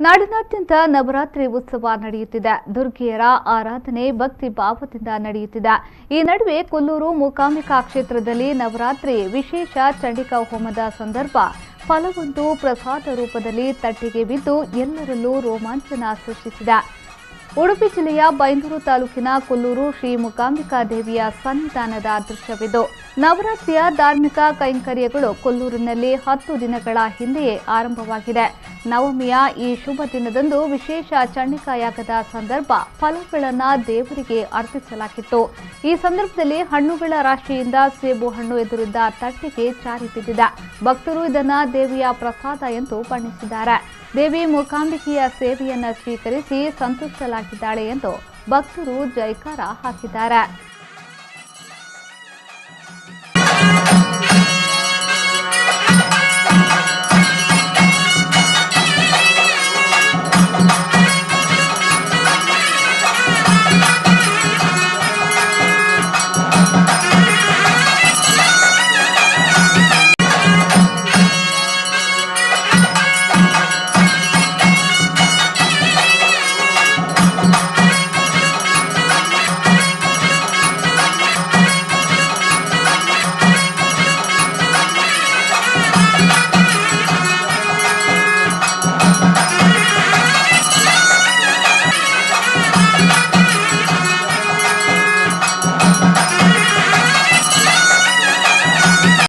ನಾಡಿನಾದ್ಯಂತ ನವರಾತ್ರಿ ಉತ್ಸವ ನಡೆಯುತ್ತಿದೆ. ದುರ್ಗಿಯರ ಆರಾಧನೆ ಭಕ್ತಿ ಭಾವದಿಂದ ನಡೆಯುತ್ತಿದೆ. ಈ ನಡುವೆ ಕೊಲ್ಲೂರು ಮೂಕಾಂಬಿಕಾ ಕ್ಷೇತ್ರದಲ್ಲಿ ನವರಾತ್ರಿ ವಿಶೇಷ ಚಂಡಿಕಾ ಹೋಮದ ಸಂದರ್ಭ ಫಲವೊಂದು ಪ್ರಸಾದ ರೂಪದಲ್ಲಿ ತಟ್ಟೆಗೆ ಬಿದ್ದು ಎಲ್ಲರಲ್ಲೂ ರೋಮಾಂಚನ ಸೃಷ್ಟಿಸಿದೆ. ಉಡುಪಿ ಜಿಲ್ಲೆಯ ಬೈಂದೂರು ತಾಲೂಕಿನ ಕೊಲ್ಲೂರು ಶ್ರೀ ಮೂಕಾಂಬಿಕಾ ದೇವಿಯ ಸನ್ನಿಧಾನದ ದೃಶ್ಯವಿದು. ನವರಾತ್ರಿಯ ಧಾರ್ಮಿಕ ಕೈಂಕರ್ಯಗಳು ಕೊಲ್ಲೂರಿನಲ್ಲಿ 10 ದಿನಗಳ ಹಿಂದೆಯೇ ಆರಂಭವಾಗಿದೆ. ನವಮಿಯ ಈ ಶುಭ ದಿನದಂದು ವಿಶೇಷ ಚಂಡಿಕಾಯಾಗದ ಸಂದರ್ಭ ಫಲಗಳನ್ನು ದೇವರಿಗೆ ಅರ್ಪಿಸಲಾಗಿತ್ತು. ಈ ಸಂದರ್ಭದಲ್ಲಿ ಹಣ್ಣುಗಳ ರಾಶಿಯಿಂದ ಸೇಬು ಹಣ್ಣು ಎದುರಿದ್ದ ತಟ್ಟೆಗೆ ಜಾರಿ ಬಿದ್ದಿದೆ. ಭಕ್ತರು ಇದನ್ನು ದೇವಿಯ ಪ್ರಸಾದ ಎಂದು ಬಣ್ಣಿಸಿದ್ದಾರೆ. ದೇವಿ ಮೂಕಾಂಬಿಕೆಯ ಸೇವೆಯನ್ನು ಸ್ವೀಕರಿಸಿ ಸಂತುಷ್ಟರಾಗಿದ್ದಾಳೆ ಎಂದು ಭಕ್ತರು ಜೈಕಾರ ಹಾಕಿದ್ದಾರೆ.